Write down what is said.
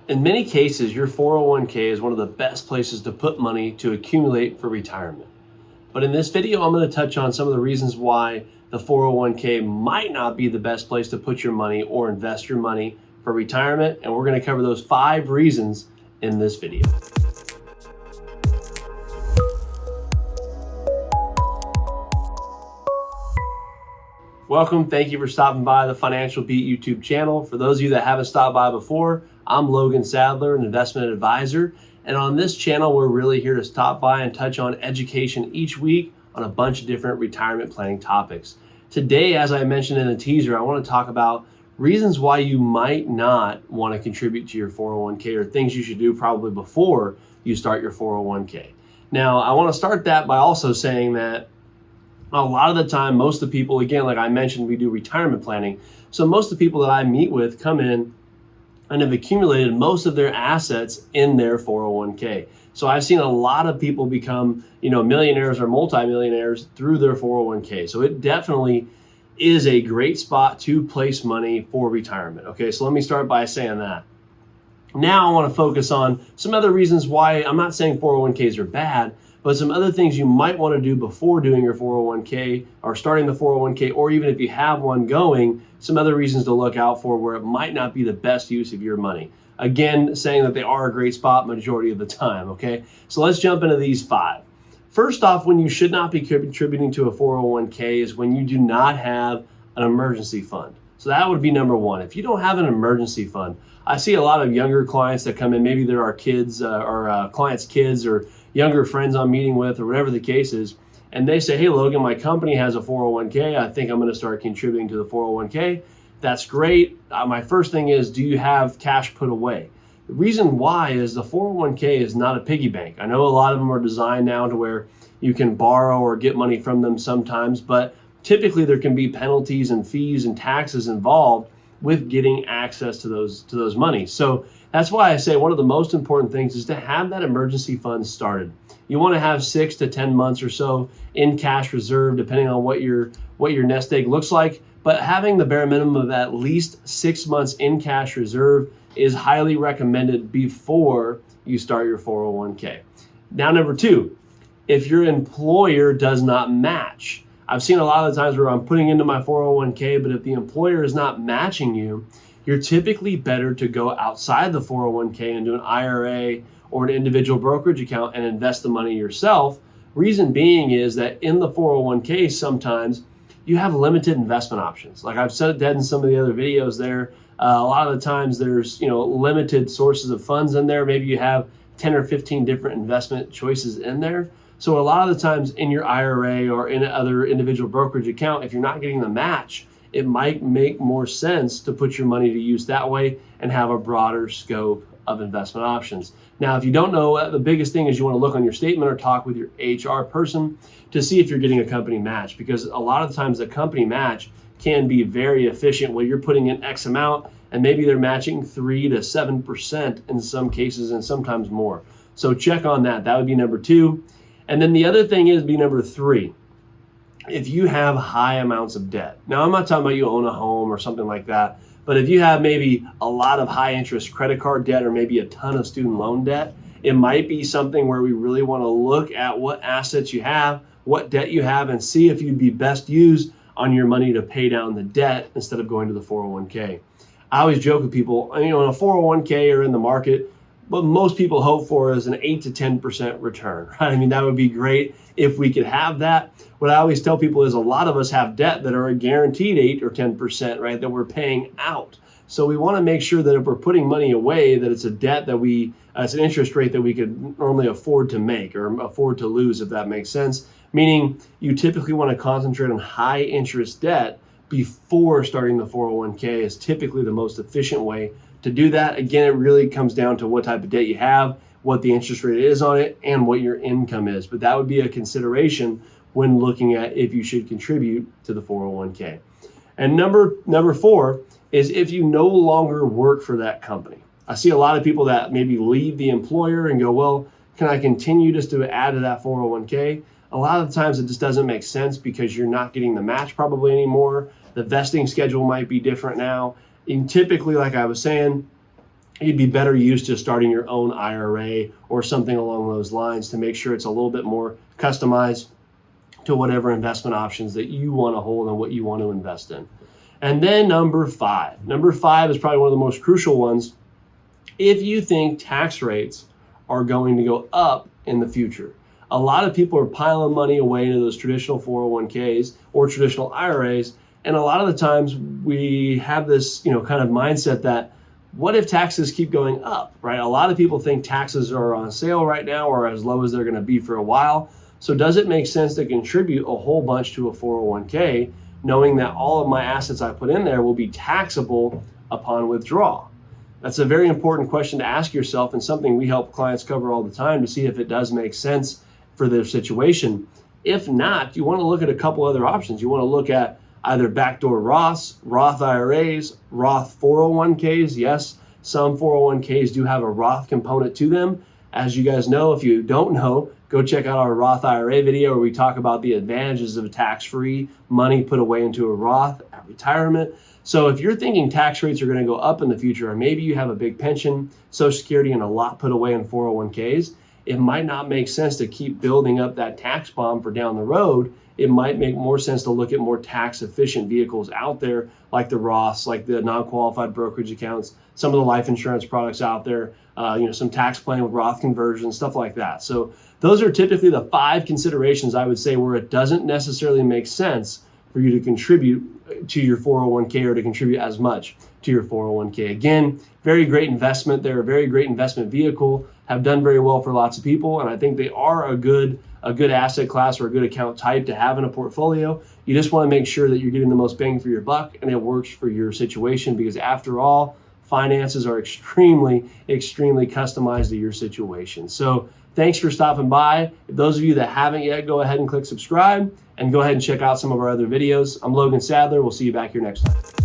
In many cases, your 401k is one of the best places to put money to accumulate for retirement. But in this video, I'm going to touch on some of the reasons why the 401k might not be the best place to put your money or invest your money for retirement. And we're going to cover those 5 reasons in this video. Welcome. Thank you for stopping by the Financial Beat YouTube channel. For those of you that haven't stopped by before, I'm Logan Sadler, an investment advisor. And on this channel, we're really here to stop by and touch on education each week on a bunch of different retirement planning topics. Today, as I mentioned in the teaser, I want to talk about reasons why you might not want to contribute to your 401k or things you should do probably before you start your 401k. Now, I want to start that by also saying that a lot of the time, most of the people, again, like I mentioned, we do retirement planning. So most of the people that I meet with come in and have accumulated most of their assets in their 401k. So I've seen a lot of people become, millionaires or multimillionaires through their 401k. So it definitely is a great spot to place money for retirement. Okay, so let me start by saying that. Now I want to focus on some other reasons why I'm not saying 401ks are bad, but some other things you might want to do before doing your 401k or starting the 401k, or even if you have one going, some other reasons to look out for where it might not be the best use of your money. Again, saying that they are a great spot majority of the time, okay? So let's jump into these 5. First off, when you should not be contributing to a 401k is when you do not have an emergency fund. So that would be number 1. If you don't have an emergency fund, I see a lot of younger clients that come in, maybe there are kids or clients' kids or younger friends I'm meeting with or whatever the case is, and they say, hey, Logan, my company has a 401k. I think I'm going to start contributing to the 401k. That's great. My first thing is, do you have cash put away? The reason why is the 401k is not a piggy bank. I know a lot of them are designed now to where you can borrow or get money from them sometimes, but typically there can be penalties and fees and taxes involved with getting access to those monies. So that's why I say one of the most important things is to have that emergency fund started. You want to have 6 to 10 months or so in cash reserve, depending on what your nest egg looks like. But having the bare minimum of at least 6 months in cash reserve is highly recommended before you start your 401k. Now, number 2, if your employer does not match. I've seen a lot of the times where I'm putting into my 401k, but if the employer is not matching you, you're typically better to go outside the 401k and do an IRA or an individual brokerage account and invest the money yourself. Reason being is that in the 401k, sometimes you have limited investment options. Like I've said that in some of the other videos there, a lot of the times there's, limited sources of funds in there. Maybe you have 10 or 15 different investment choices in there. So a lot of the times in your IRA or in other individual brokerage account, if you're not getting the match, it might make more sense to put your money to use that way and have a broader scope of investment options. Now, if you don't know, the biggest thing is you want to look on your statement or talk with your HR person to see if you're getting a company match, because a lot of the times the company match can be very efficient where you're putting in X amount and maybe they're matching 3 to 7% in some cases and sometimes more. So check on that. That would be number 2. And then the other thing is be number 3. If you have high amounts of debt. Now, I'm not talking about you own a home or something like that, but if you have maybe a lot of high interest credit card debt or maybe a ton of student loan debt, it might be something where we really want to look at what assets you have, what debt you have, and see if you'd be best used on your money to pay down the debt instead of going to the 401k. I always joke with people, in a 401k or in the market, what most people hope for is an 8 to 10% return, right? I mean, that would be great if we could have that. What I always tell people is a lot of us have debt that are a guaranteed 8 or 10%, right, that we're paying out. So we want to make sure that if we're putting money away, that it's a debt that it's an interest rate that we could normally afford to make or afford to lose, if that makes sense. Meaning you typically want to concentrate on high interest debt before starting the 401k is typically the most efficient way to do that. Again, it really comes down to what type of debt you have, what the interest rate is on it, and what your income is. But that would be a consideration when looking at if you should contribute to the 401k. And number 4 is if you no longer work for that company. I see a lot of people that maybe leave the employer and go, well, can I continue just to add to that 401k? A lot of the times it just doesn't make sense because you're not getting the match probably anymore. The vesting schedule might be different now. And typically, like I was saying, you'd be better used to starting your own IRA or something along those lines to make sure it's a little bit more customized to whatever investment options that you want to hold and what you want to invest in. And then number five is probably one of the most crucial ones. If you think tax rates are going to go up in the future, a lot of people are piling money away into those traditional 401ks or traditional IRAs. And a lot of the times we have this, kind of mindset that what if taxes keep going up, right? A lot of people think taxes are on sale right now or as low as they're going to be for a while. So does it make sense to contribute a whole bunch to a 401k, knowing that all of my assets I put in there will be taxable upon withdrawal? That's a very important question to ask yourself, and something we help clients cover all the time to see if it does make sense for their situation. If not, you want to look at a couple other options. You want to look at either backdoor Roths, Roth IRAs, Roth 401ks. Yes, some 401ks do have a Roth component to them. As you guys know, if you don't know, go check out our Roth IRA video where we talk about the advantages of tax-free money put away into a Roth at retirement. So if you're thinking tax rates are going to go up in the future, or maybe you have a big pension, Social Security, and a lot put away in 401ks, it might not make sense to keep building up that tax bomb for down the road. It might make more sense to look at more tax efficient vehicles out there, like the Roths, like the non-qualified brokerage accounts, some of the life insurance products out there, some tax planning with Roth conversions, stuff like that. So those are typically the 5 considerations I would say where it doesn't necessarily make sense for you to contribute to your 401k or to contribute as much to your 401k. Again, very great investment. They're a very great investment vehicle, have done very well for lots of people, and I think they are a good asset class or a good account type to have in a portfolio. You just want to make sure that you're getting the most bang for your buck and it works for your situation, because after all, finances are extremely, extremely customized to your situation. So thanks for stopping by. Those of you that haven't yet, go ahead and click subscribe and go ahead and check out some of our other videos. I'm Logan Sadler. We'll see you back here next time.